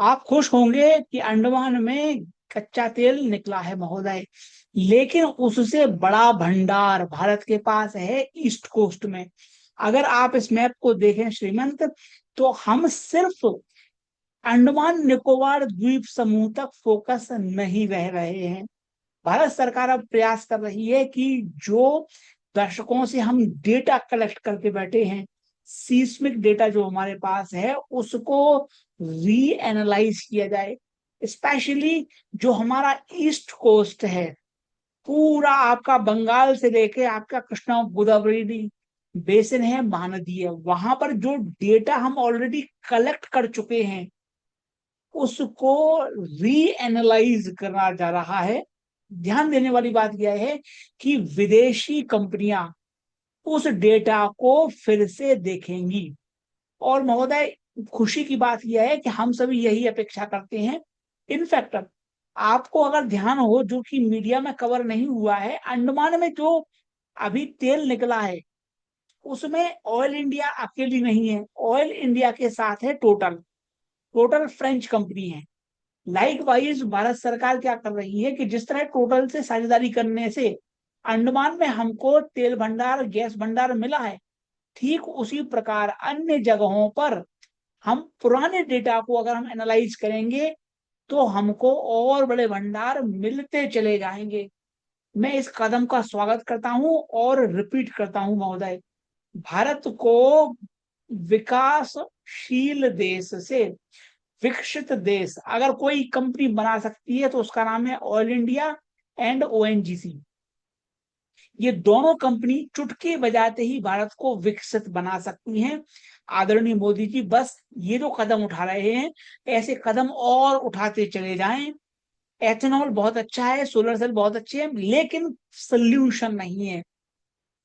आप खुश होंगे कि अंडमान में कच्चा तेल निकला है महोदय, लेकिन उससे बड़ा भंडार भारत के पास है ईस्ट कोस्ट में। अगर आप इस मैप को देखें श्रीमंत, तो हम सिर्फ अंडमान निकोबार द्वीप समूह तक फोकस नहीं रह रहे हैं। भारत सरकार अब प्रयास कर रही है कि जो दशकों से हम डेटा कलेक्ट करके बैठे हैं, सीस्मिक डेटा जो हमारे पास है, उसको री एनालाइज किया जाए। स्पेशली जो हमारा ईस्ट कोस्ट है, पूरा आपका बंगाल से लेके आपका कृष्णा गोदावरी बेसिन है, महानदी है, वहां पर जो डेटा हम ऑलरेडी कलेक्ट कर चुके हैं, उसको री एनालाइज करना जा रहा है। ध्यान देने वाली बात यह है कि विदेशी कंपनियां उस डेटा को फिर से देखेंगी। और महोदय, खुशी की बात यह है कि हम सभी यही अपेक्षा करते हैं। इनफैक्ट आपको अगर ध्यान हो, जो कि मीडिया में कवर नहीं हुआ है, अंडमान में जो अभी तेल निकला है, उसमें ऑयल इंडिया अकेली नहीं है। ऑयल इंडिया के साथ है टोटल। टोटल फ्रेंच कंपनी है। लाइक वाइज भारत सरकार क्या कर रही है कि जिस तरह टोटल से साझेदारी करने से अंडमान में हमको तेल भंडार, गैस भंडार मिला है, ठीक उसी प्रकार अन्य जगहों पर हम पुराने डेटा को अगर हम एनालाइज करेंगे, तो हमको और बड़े भंडार मिलते चले जाएंगे। मैं इस कदम का स्वागत करता हूं और रिपीट करता हूं महोदय, भारत को विकासशील देश से विकसित देश अगर कोई कंपनी बना सकती है, तो उसका नाम है ऑयल इंडिया एंड ओएनजीसी। ये दोनों कंपनी चुटकी बजाते ही भारत को विकसित बना सकती हैं। आदरणीय मोदी जी बस ये जो कदम उठा रहे हैं, ऐसे कदम और उठाते चले जाएं। एथेनॉल बहुत अच्छा है, सोलर सेल बहुत अच्छे हैं, लेकिन सोल्यूशन नहीं है।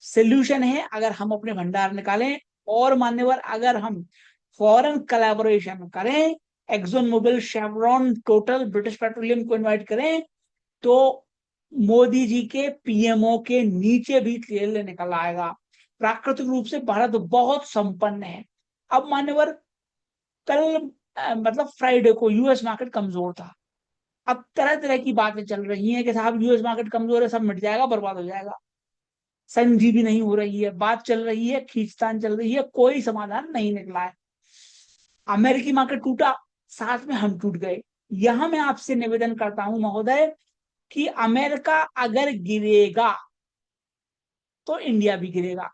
सोल्यूशन है अगर हम अपने भंडार निकालें, और मान्यवर अगर हम फॉरेन कोलैबोरेशन करें, Exxon Mobil, Chevron, Total, British Petroleum को इनवाइट करें, तो मोदी जी के पीएमओ के नीचे भी तेल निकल आएगा। प्राकृतिक रूप से भारत बहुत संपन्न है। अब मान्यवर, कल मतलब फ्राइडे को यूएस मार्केट कमजोर था। अब तरह तरह की बातें चल रही हैं कि साहब यूएस मार्केट कमजोर है, सब मिट जाएगा, बर्बाद हो जाएगा। संधि भी नहीं हो रही है, बात चल रही है, खींचतान चल रही है, कोई समाधान नहीं निकला है। अमेरिकी मार्केट टूटा, साथ में हम टूट गए। यहां मैं आपसे निवेदन करता हूं महोदय कि अमेरिका अगर गिरेगा, तो इंडिया भी गिरेगा,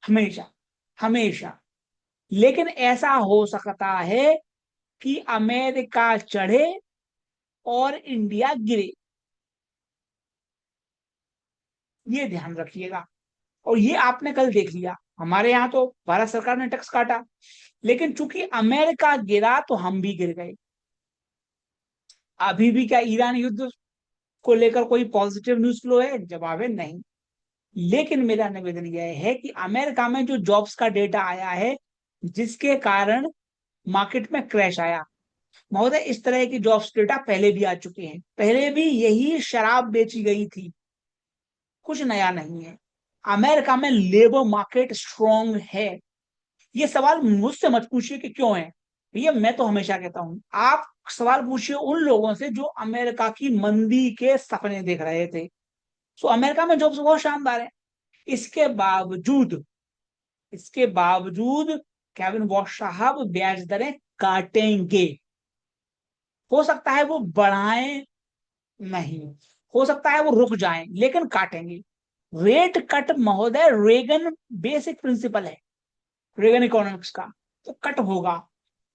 हमेशा हमेशा। लेकिन ऐसा हो सकता है कि अमेरिका चढ़े और इंडिया गिरे, ये ध्यान रखिएगा। और ये आपने कल देख लिया, हमारे यहाँ तो भारत सरकार ने टैक्स काटा, लेकिन चूंकि अमेरिका गिरा तो हम भी गिर गए। अभी भी क्या ईरान युद्ध को लेकर कोई पॉजिटिव न्यूज फ्लो है? जवाब है नहीं। लेकिन मेरा निवेदन यह है कि अमेरिका में जो जॉब्स का डेटा आया है, जिसके कारण मार्केट में क्रैश आया, महोदय इस तरह की जॉब्स डेटा पहले भी आ चुके हैं, पहले भी यही शराब बेची गई थी, कुछ नया नहीं है। अमेरिका में लेबर मार्केट स्ट्रांग है। ये सवाल मुझसे मत पूछिए कि क्यों है भैया, मैं तो हमेशा कहता हूं, आप सवाल पूछिए उन लोगों से जो अमेरिका की मंदी के सपने देख रहे थे। सो अमेरिका में जॉब्स बहुत शानदार है। इसके बावजूद इसके बावजूद केविन वॉश साहब ब्याज दरें काटेंगे। हो सकता है वो बढ़ाएं नहीं, हो सकता है वो रुक जाएं, लेकिन काटेंगे। रेट कट महोदय रेगन बेसिक प्रिंसिपल है, रेगन इकोनॉमिक्स का, तो कट होगा।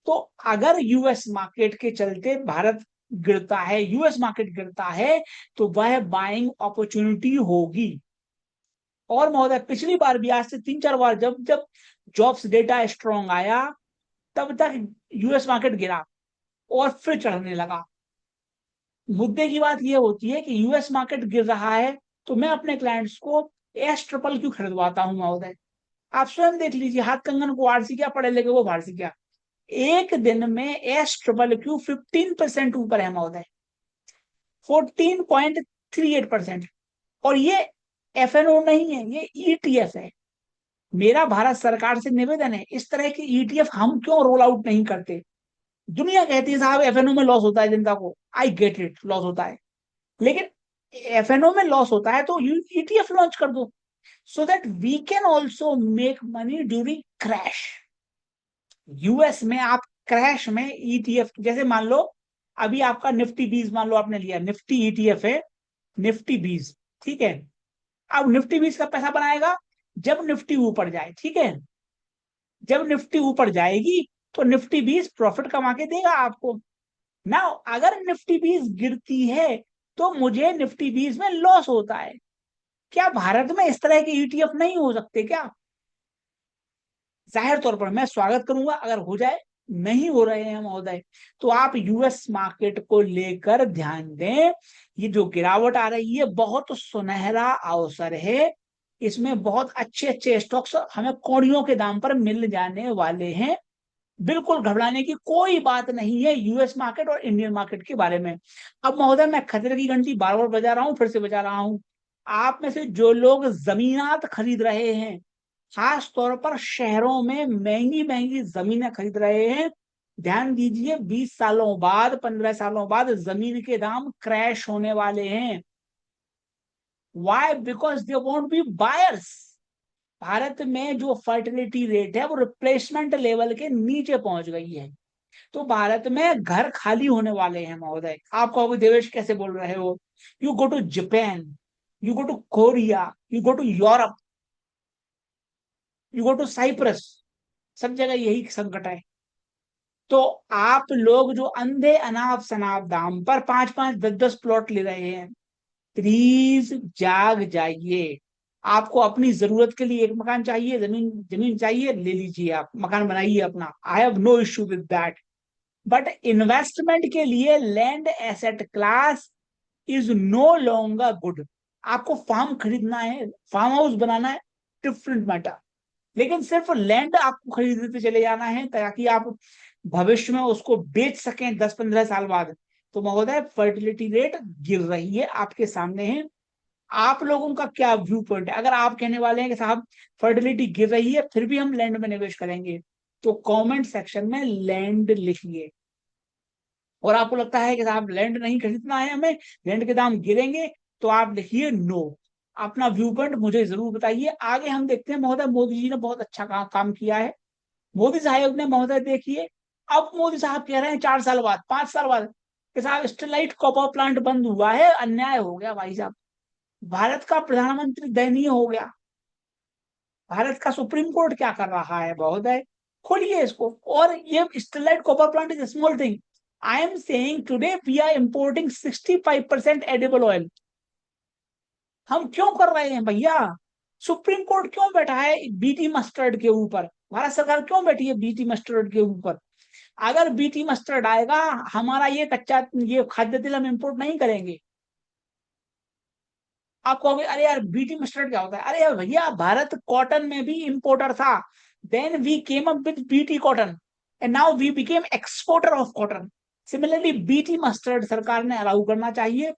तो अगर यूएस मार्केट के चलते भारत गिरता है, यूएस मार्केट गिरता है, तो वह बाइंग अपॉर्चुनिटी होगी। और महोदय पिछली बार भी, आज से 3-4 बार जब जब जॉब्स डेटा स्ट्रांग आया, तब तक यूएस मार्केट गिरा और फिर चढ़ने लगा। मुद्दे की बात यह होती है कि यूएस मार्केट गिर रहा है, तो मैं अपने क्लाइंट्स को एस ट्रिपल क्यों खरीदवाता हूं महोदय? आप स्वयं देख लीजिए, हाथ कंगन को आरसी क्या, पढ़े लिखे वो फारसी क्या। एक दिन में एस ट्रिपल क्यू 15% ऊपर है महोदय, 14.38%। और ये एफएनओ नहीं है, ये ईटीएफ है। मेरा भारत सरकार से निवेदन है, इस तरह के ईटीएफ हम क्यों रोल आउट नहीं करते? दुनिया कहती है साहब एफएनओ में लॉस होता है जनता को, आई गेट इट, लॉस होता है, लेकिन एफएनओ में लॉस होता है तो ईटीएफ लॉन्च कर दो, so that we can also make money during crash. US में आप क्रैश में ईटीएफ, जैसे मान लो अभी आपका निफ्टी 20 मान लो आपने लिया, निफ्टी ईटीएफ है, निफ्टी 20, ठीक है। अब निफ्टी 20 का पैसा बनाएगा जब निफ्टी ऊपर जाए, ठीक है। जब निफ्टी ऊपर जाएगी तो निफ्टी 20 प्रॉफिट कमा के देगा आपको ना। अगर निफ्टी 20 गिरती है तो मुझे निफ्टी 20 में लॉस होता है। क्या भारत में इस तरह के ईटीएफ नहीं हो सकते क्या? जाहिर तौर पर मैं स्वागत करूंगा अगर हो जाए, नहीं हो रहे हैं महोदय तो आप यूएस मार्केट को लेकर ध्यान दें। ये जो गिरावट आ रही है बहुत सुनहरा अवसर है, इसमें बहुत अच्छे अच्छे स्टॉक्स हमें कौड़ियों के दाम पर मिल जाने वाले हैं। बिल्कुल घबराने की कोई बात नहीं है यूएस मार्केट और इंडियन मार्केट के बारे में। अब महोदय मैं खतरे की घंटी बार बार बजा रहा हूं, फिर से बजा रहा हूं। आप में से जो लोग जमीनात खरीद रहे हैं, खास तौर पर शहरों में महंगी महंगी जमीनें खरीद रहे हैं, ध्यान दीजिए 20 सालों बाद 15 सालों बाद जमीन के दाम क्रैश होने वाले हैं। Why? Because they won't be buyers. Bharat में जो फर्टिलिटी रेट है वो रिप्लेसमेंट लेवल के नीचे पहुंच गई है, तो भारत में घर खाली होने वाले हैं महोदय। आप कहोगे देवेश कैसे बोल रहे हो? You go to Japan, you go to Korea, you go to Europe, you go to Cyprus, सब जगह यही संकट है। तो आप लोग जो अंधे अनाप शनाप दाम पर 5 5 10 10 प्लॉट ले रहे हैं, प्लीज जाग जाइए। आपको अपनी जरूरत के लिए एक मकान चाहिए, जमीन जमीन चाहिए, ले लीजिए, आप मकान बनाइए अपना, I have no issue with that. But investment के लिए land asset class is no longer good. आपको फार्म खरीदना है, फार्म हाउस बनाना है, डिफरेंट मैटर, लेकिन सिर्फ लैंड आपको खरीदते चले जाना है ताकि आप भविष्य में उसको बेच सकें 10 15 साल बाद, तो महोदय फर्टिलिटी रेट गिर रही है, आपके सामने है। आप लोगों का क्या व्यू पॉइंट है? अगर आप कहने वाले हैं कि साहब फर्टिलिटी गिर रही है फिर भी हम लैंड में निवेश करेंगे, तो कमेंट सेक्शन में लैंड लिखिए। और आपको लगता है कि साहब लैंड नहीं खरीदना है हमें, लैंड के दाम गिरेंगे, तो आप लिखिए नो। अपना व्यू पॉइंट मुझे जरूर बताइए। आगे हम देखते हैं महोदय, मोदी जी ने बहुत अच्छा काम किया है। मोदी साहब ने महोदय देखिए, अब मोदी साहब कह रहे हैं 4 साल बाद 5 साल बाद कि साहब स्टेलाइट कॉपर प्लांट बंद हुआ है, अन्याय हो गया भाई साहब। भारत का प्रधानमंत्री दयनीय हो गया। भारत का सुप्रीम कोर्ट क्या कर रहा है महोदय? खोलिए इसको। और ये Sterlite copper plant is small thing. I am saying today we are importing 65% edible oil. हम क्यों कर रहे हैं भैया? सुप्रीम कोर्ट क्यों बैठा है बीटी मस्टर्ड के ऊपर? भारत सरकार क्यों बैठी है बीटी मस्टर्ड के ऊपर? अगर बीटी मस्टर्ड आएगा, हमारा ये कच्चा ये खाद्य तेल हम इंपोर्ट नहीं करेंगे। आप कहोगे अरे यार बीटी मस्टर्ड क्या होता है? अरे यार भैया, भारत कॉटन में भी इंपोर्टर था, then we came up with BT cotton and now we became exporter of cotton. Similarly BT mustard सरकार ने अलाउ करना चाहिए।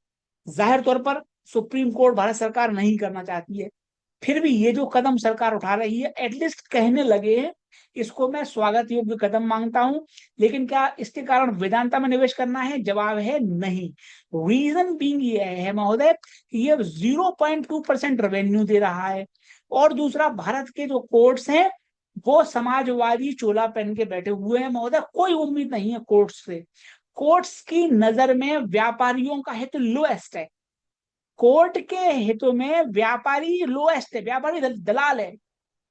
जाहिर तौर पर सुप्रीम कोर्ट भारत सरकार नहीं करना चाहती है, फिर भी ये जो कदम सरकार उठा रही है एटलीस्ट कहने लगे हैं, इसको मैं स्वागत योग्य कदम मांगता हूं। लेकिन क्या इसके कारण वेदांता में निवेश करना है? जवाब है नहीं। रीजन बीइंग ये है महोदय कि ये 0.2% रेवेन्यू दे रहा है, और दूसरा भारत के जो कोर्ट्स हैं वो समाजवादी चोला पहन के बैठे हुए हैं महोदय, कोई उम्मीद नहीं है कोर्ट्स से। कोर्ट्स की नजर में व्यापारियों का हित लोएस्ट है। कोर्ट के हितों में व्यापारी लोएस्ट है, व्यापारी दलाल है,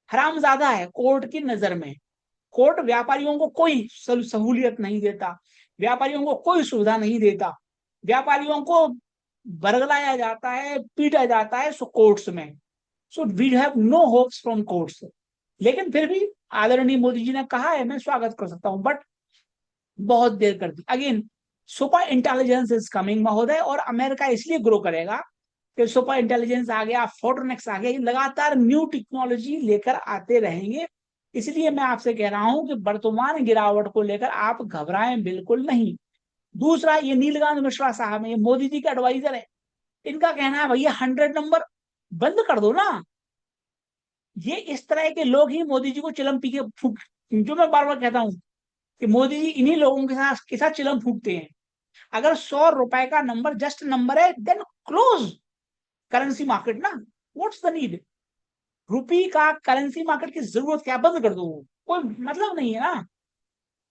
हरामजादा है कोर्ट की नजर में। कोर्ट व्यापारियों को कोई सहूलियत नहीं देता, व्यापारियों को कोई सुविधा नहीं देता, व्यापारियों को बरगलाया जाता है, पीटा जाता है सो कोर्ट्स में। So we have no hopes from courts. लेकिन फिर भी आदरणीय मोदी जी ने कहा है, मैं स्वागत कर सकता हूं, बट बहुत देर कर दी। Again super intelligence is coming महोदय, और अमेरिका इसलिए ग्रो करेगा कि सुपर इंटेलिजेंस आ गया, फोटोनिक्स आ गया, लगातार न्यू टेक्नोलॉजी लेकर आते रहेंगे। इसलिए मैं आपसे कह रहा हूं कि वर्तमान गिरावट को लेकर आप घबराएं बिल्कुल नहीं। दूसरा, ये नीलकांत मिश्रा साहब है, ये मोदी जी के एडवाइजर है, इनका कहना है भैया 100 नंबर बंद कर दो ना। ये इस तरह के लोग ही मोदी जी को चिलम पी के फूक, जो मैं बार बार कहता हूँ, कि मोदी जी इन्हीं लोगों के साथ चिलम फूटते हैं। अगर 100 रुपए का नंबर जस्ट नंबर है, देन क्लोज करेंसी मार्केट ना। What's the need? रुपी का करेंसी मार्केट की जरूरत क्या, बंद कर दो, कोई मतलब नहीं है ना।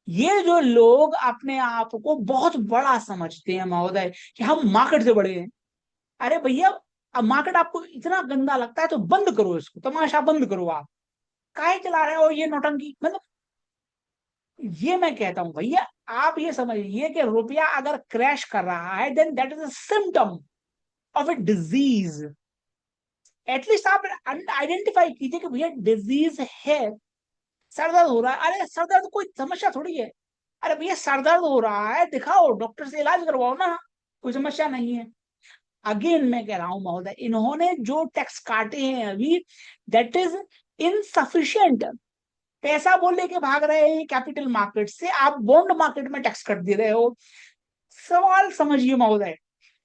ये जो लोग अपने आप को बहुत बड़ा समझते हैं महोदय, कि हम मार्केट से बड़े हैं। अरे भैया, अब मार्केट आपको इतना गंदा लगता है तो बंद करो, इसको तमाशा बंद करो। आप काहे चला रहे हो ये नौटंकी, मतलब ये मैं कहता हूं भैया, आप ये समझिए कि रुपया अगर क्रैश कर रहा है, then that is a symptom of a disease. At least आप आइडेंटिफाई कीजिए कि भैया डिजीज है। सर दर्द हो रहा है, अरे सर दर्द कोई समस्या थोड़ी है। अरे भैया सर दर्द हो रहा है, दिखाओ डॉक्टर से, इलाज करवाओ ना, कोई समस्या नहीं है। अगेन मैं कह रहा हूं महोदय, इन्होंने जो टैक्स काटे हैं अभी, दैट इज इनसफिशियंट। पैसा बोल लेके भाग रहे हैं कैपिटल मार्केट से, आप बॉन्ड मार्केट में टैक्स कट दे रहे हो। सवाल समझिए महोदय,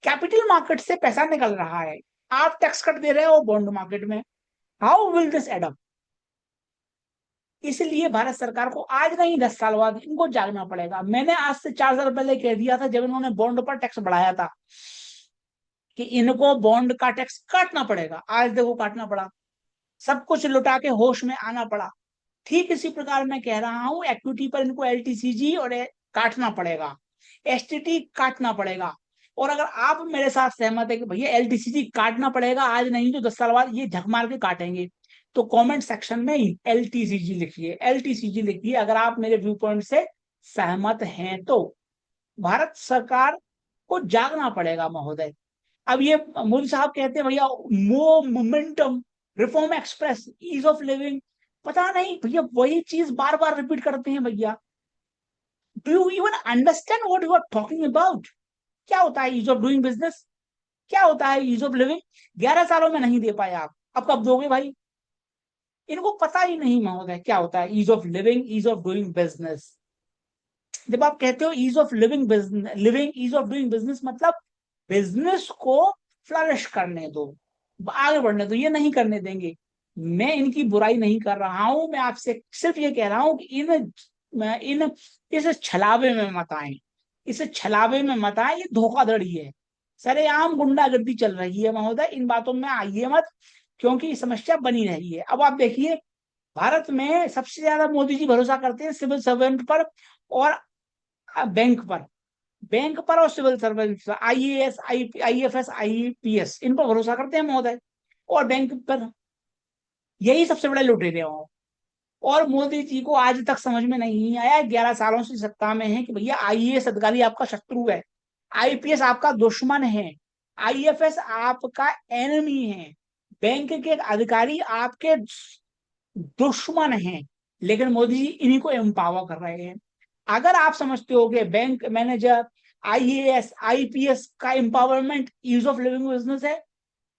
कैपिटल मार्केट से पैसा निकल रहा है, आप टैक्स कट दे रहे हो बॉन्ड मार्केट में। How will this add up? इसलिए भारत सरकार को आज नहीं 10 साल बाद इनको जागना पड़ेगा। मैंने आज से 4 साल पहले कह दिया था, जब इन्होंने बॉन्ड पर टैक्स बढ़ाया था, कि इनको बॉन्ड का टैक्स काटना पड़ेगा। आज देखो काटना पड़ा, सब कुछ लुटा के होश में आना पड़ा। ठीक इसी प्रकार मैं कह रहा हूं, इक्विटी पर इनको एलटीसीजी और काटना पड़ेगा, एसटीटी काटना पड़ेगा। और अगर आप मेरे साथ सहमत है कि भैया एलटीसीजी काटना पड़ेगा, आज नहीं तो 10 साल बाद ये झक मार के काटेंगे, तो कमेंट सेक्शन में एलटीसीजी लिखिए, एलटीसीजी लिखिए, अगर आप मेरे व्यू पॉइंट से सहमत हैं तो। भारत सरकार को जागना पड़ेगा महोदय। अब ये मोदी साहब कहते हैं भैया mo momentum, reform express, ease of living, पता नहीं भैया वही चीज बार बार रिपीट करते हैं भैया। Do you even understand what you are talking about? क्या होता है ईज ऑफ डूइंग बिजनेस? क्या होता है ईज ऑफ लिविंग? 11 सालों में नहीं दे पाए आप, अब कब दोगे भाई? इनको पता ही नहीं महोदय क्या होता है ease of living, ease of doing business. जब आप कहते हो ease of living business, living ease of doing business, मतलब बिजनेस को फ्लरिश करने दो, आगे बढ़ने दो, ये नहीं करने देंगे। मैं इनकी बुराई नहीं कर रहा हूं, मैं आपसे सिर्फ ये कह रहा हूं कि इन इस छलावे में मत आए, इस छलावे में मत आए, ये धोखाधड़ी है, सरेआम गुंडागर्दी चल रही है महोदय, इन बातों में आइए मत, क्योंकि समस्या बनी रही है। अब आप देखिए, भारत में सबसे ज्यादा मोदी जी भरोसा करते हैं सिविल सर्वेंट पर और बैंक पर, बैंक पर और civil servant, IAS, IFS, IPS, इन पर भरोसा करते हैं महोदय, और बैंक पर। यही सबसे बड़े लुटेरे हो। और मोदी जी को आज तक समझ में नहीं आया, 11 सालों से सत्ता में है, कि भैया आईएएस अधिकारी आपका शत्रु है, आईपीएस आपका दुश्मन है, आईएफएस आपका एनिमी है, बैंक के अधिकारी आपके दुश्मन हैं। लेकिन मोदी जी इन्हीं को एम्पावर कर रहे हैं। अगर आप समझते हो कि बैंक मैनेजर, आईएएस, आईपीएस का empowerment ease of living business है,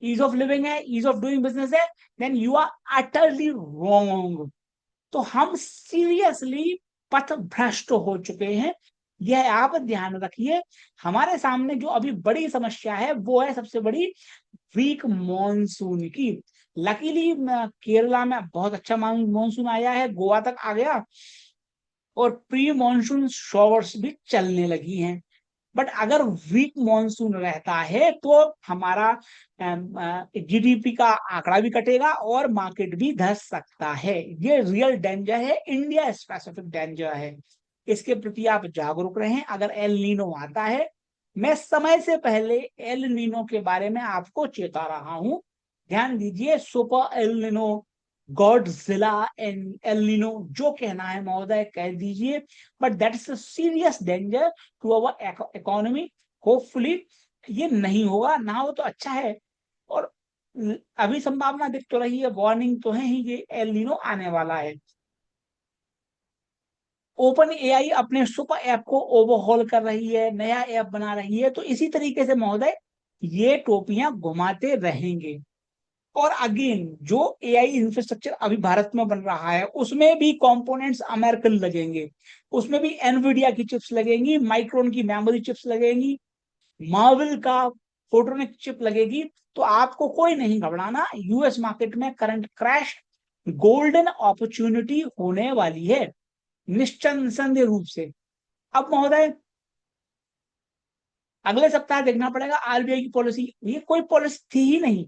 ईज ऑफ लिविंग है, ईज ऑफ डूइंग बिजनेस है, then you are utterly wrong. तो हम सीरियसली पथ भ्रष्ट हो चुके हैं, यह आप ध्यान रखिए। हमारे सामने जो अभी बड़ी समस्या है वो है सबसे बड़ी, वीक मॉनसून की। लकीली केरला में बहुत अच्छा मॉनसून आया है, गोवा तक आ गया, और प्री मॉनसून शॉवर्स भी चलने लगी हैं। बट अगर वीक मॉनसून रहता है तो हमारा जीडीपी का आंकड़ा भी कटेगा और मार्केट भी धस सकता है। ये रियल डेंजर है, इंडिया स्पेसिफिक डेंजर है, इसके प्रति आप जागरूक रहें। अगर एल नीनो आता है, मैं समय से पहले एल नीनो के बारे में आपको चेता रहा हूं, ध्यान दीजिए। Super El Nino, Godzilla El Nino, जो कहना है महोदय कह दीजिए, but that is a serious danger to our economy. Hopefully ये नहीं होगा, ना हो तो अच्छा है। और अभी संभावना दिख तो रही है, वार्निंग तो है ही कि एल नीनो आने वाला है। ओपन एआई अपने सुपर ऐप को ओवरहॉल कर रही है, नया ऐप बना रही है, तो इसी तरीके से महोदय ये टोपियां घुमाते रहेंगे। और अगेन जो एआई इंफ्रास्ट्रक्चर अभी भारत में बन रहा है, उसमें भी कंपोनेंट्स अमेरिकन लगेंगे, उसमें भी एनवीडिया की चिप्स लगेंगी, माइक्रोन की मेमोरी चिप्स लगेंगी, मार्वल का फोटोनिक चिप लगेगी। तो आपको कोई नहीं घबराना, यूएस मार्केट में करंट क्रैश गोल्डन अपॉर्चुनिटी होने वाली है। निस्संदेह रूप से। अब महोदय अगले सप्ताह देखना पड़ेगा आरबीआई की पॉलिसी, ये कोई पॉलिसी थी ही नहीं।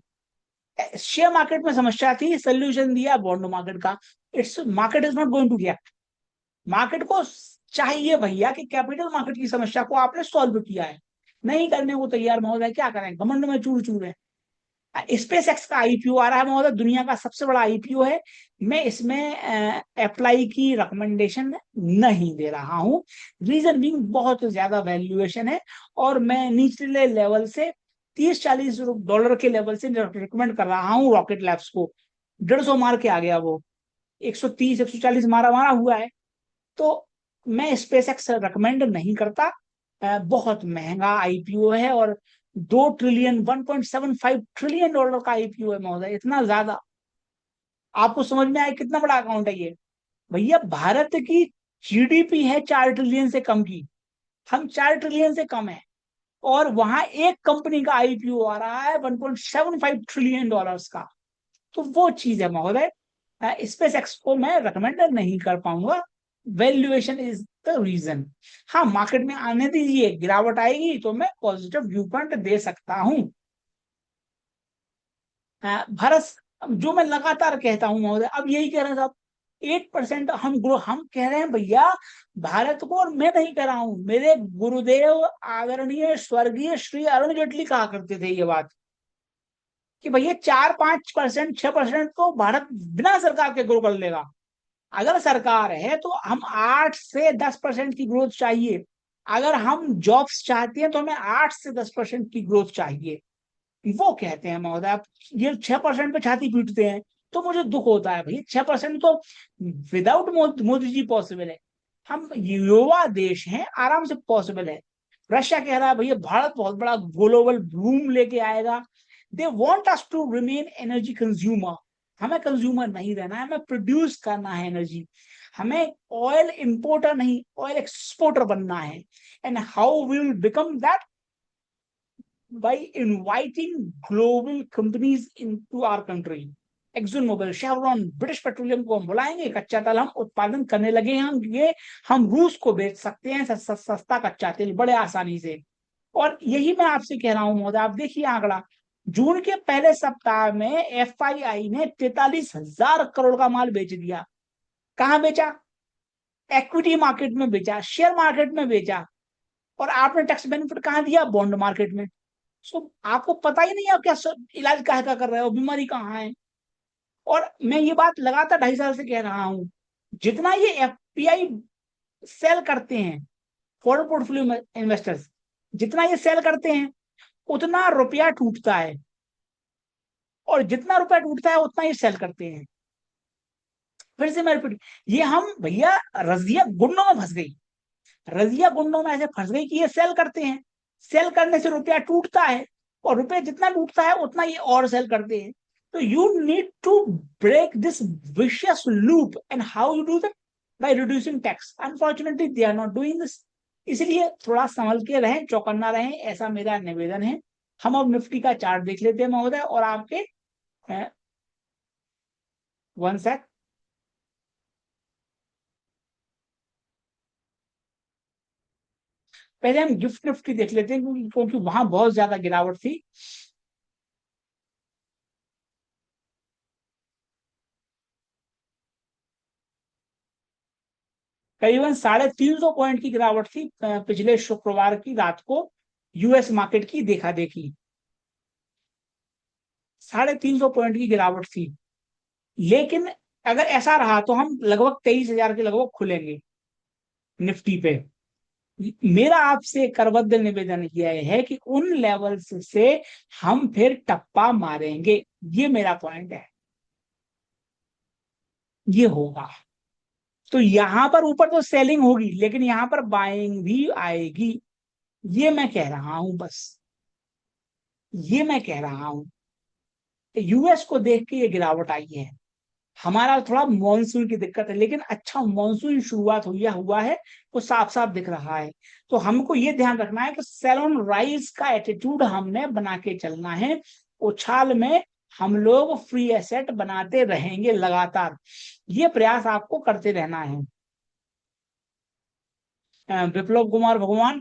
शेयर मार्केट में समस्या थी, सोल्यूशन दिया बॉन्ड मार्केट का। It's market is not going to react. Market को चाहिए भैया कि कैपिटल मार्केट की समस्या को आपने सॉल्व किया है, नहीं करने को तैयार महोदय, क्या करें, घमंड में चूर चूर है। स्पेस एक्स का आईपीओ आ रहा है महोदय, दुनिया का सबसे बड़ा आईपीओ है। मैं इसमें अप्लाई की रिकमेंडेशन नहीं दे रहा हूं। रीजन भी बहुत ज्यादा वैल्यूएशन है, और मैं निचले लेवल से 30-40 डॉलर के लेवल से रिकमेंड कर रहा हूँ रॉकेट लैब्स को। 150 मार के आ गया वो, 130-140 मारा मारा हुआ है। तो मैं स्पेस एक्स रिकमेंड नहीं करता। बहुत महंगा आईपीओ है, और 2 ट्रिलियन, $1.75 ट्रिलियन का आईपीओ है महोदय, इतना ज्यादा। आपको समझ में आए कितना बड़ा अकाउंट है ये? भैया भारत की जीडीपी है 4 ट्रिलियन से कम की, हम 4 ट्रिलियन से कम है, और वहां एक कंपनी का आईपीओ आ रहा है $1.75 ट्रिलियन का। तो वो चीज है महोदय, स्पेस एक्स को मैं रिकमेंड नहीं कर पाऊंगा। Valuation is the reason. हाँ, मार्केट में आने दीजिए, गिरावट आएगी तो मैं पॉजिटिव व्यू पॉइंट दे सकता हूं। भारत, जो मैं लगातार कहता हूं महोदय, अब यही कह रहे हैं साहब, 8% हम कह रहे हैं भैया भारत को, और मैं नहीं कह रहा हूं, मेरे गुरुदेव आदरणीय स्वर्गीय श्री अरुण जेटली कहा करते थे ये बात, कि भैया 4-5%, 6% तो भारत बिना सरकार के ग्रो कर लेगा। अगर सरकार है तो हम 8 से 10% की ग्रोथ चाहिए। अगर हम जॉब्स चाहते हैं तो हमें 8 से 10% की ग्रोथ चाहिए। वो कहते हैं महोदय, आप ये 6% पे छाती पीटते हैं, तो मुझे दुख होता है भैया। 6% तो विदाउट मोदी जी पॉसिबल है। हम युवा देश हैं, आराम से पॉसिबल है। रशिया कह रहा है भैया भारत बहुत बड़ा ग्लोबल बूम लेके आएगा। They want us to remain energy consumer. हमें कंज्यूमर नहीं रहना है, हमें प्रोड्यूस करना है एनर्जी। हमें ऑयल इंपोर्टर नहीं, ऑयल एक्सपोर्टर बनना है। And how will become that? by inviting global companies into our country। Exxon Mobil, Chevron, British Petroleum को हम बुलाएंगे, कच्चा तेल हम उत्पादन करने लगे हैं, हम रूस को बेच सकते हैं सस्ता कच्चा तेल बड़े आसानी से। और यही मैं आपसे कह रहा हूं महोदय, आप देखिए आंकड़ा, जून के पहले सप्ताह में एफआईआई ने 43,000 करोड़ का माल बेच दिया। कहां बेचा? इक्विटी मार्केट में बेचा, शेयर मार्केट में बेचा। और आपने टैक्स बेनिफिट कहां दिया? बॉन्ड मार्केट में। सो आपको पता ही नहीं आप क्या इलाज काहे का कर रहे हो, बीमारी कहाँ है। और मैं ये बात लगातार 2.5 साल से कह रहा हूं, जितना ये एफपीआई सेल करते हैं, फॉरेन पोर्टफोलियो इन्वेस्टर्स जितना ये सेल करते हैं, उतना रुपया टूटता है, और जितना रुपया टूटता है उतना ये सेल करते हैं। फिर से मैं रिपीट, ये हम भैया रजिया गुंडों में फंस गई। रजिया गुंडों में ऐसे फंस गई कि ये सेल करते हैं, सेल करने से रुपया टूटता है, और रुपया जितना टूटता है उतना ये और सेल करते हैं। तो you need to break this vicious loop. And how you do that? By reducing tax. Unfortunately they are not doing this. इसलिए थोड़ा संभल के रहें, चौकन्ना रहें, ऐसा मेरा निवेदन है। हम अब निफ्टी का चार्ट देख लेते हैं महोदय, और आपके 1 सेक, पहले हम गिफ्ट निफ्टी देख लेते हैं, क्योंकि वहां बहुत ज्यादा गिरावट थी। करीबन 350 पॉइंट की गिरावट थी पिछले शुक्रवार की रात को, यूएस मार्केट की देखा देखी। 350 पॉइंट की गिरावट थी। लेकिन अगर ऐसा रहा तो हम लगभग 23,000 के लगभग खुलेंगे निफ्टी पे। मेरा आपसे करबद्ध निवेदन यह है कि उन लेवल्स से हम फिर टप्पा मारेंगे, ये मेरा पॉइंट है, ये होगा। तो यहां पर ऊपर तो सेलिंग होगी, लेकिन यहां पर बाइंग भी आएगी, ये मैं कह रहा हूं बस, ये मैं कह रहा हूं। यूएस को देख के ये गिरावट आई है। हमारा थोड़ा मॉनसून की दिक्कत है, लेकिन अच्छा मॉनसून शुरुआत हुआ है, वो साफ साफ दिख रहा है। तो हमको ये ध्यान रखना है कि सेलोन राइज का एटीट्यूड हमने बना के चलना है। उछाल में हम लोग फ्री एसेट बनाते रहेंगे लगातार, ये प्रयास आपको करते रहना है। विप्लव कुमार भगवान,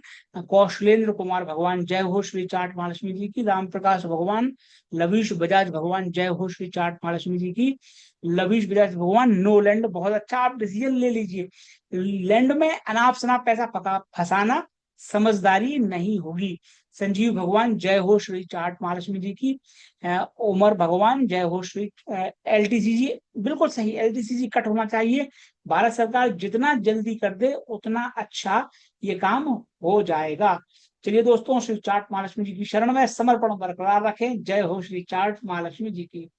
कौशलेंद्र कुमार भगवान, जय हो श्री चाट महालक्ष्मी जी की। राम प्रकाश भगवान, लवीश बजाज भगवान, जय हो श्री चाट महालक्ष्मी जी की। लवीश बजाज भगवान, नो लैंड, बहुत अच्छा, आप डिसीजन ले लीजिए। लैंड में अनाप शनाप पैसा फंसाना समझदारी नहीं होगी। संजीव भगवान, जय हो श्री चाट महालक्ष्मी जी की। उमर भगवान, जय हो श्री। एलटीसीजी बिल्कुल सही, एलटीसीजी कट होना चाहिए। भारत सरकार जितना जल्दी कर दे उतना अच्छा ये काम हो जाएगा। चलिए दोस्तों, श्री चाट महालक्ष्मी जी की शरण में समर्पण बरकरार रखें। जय हो श्री चाट महालक्ष्मी जी की।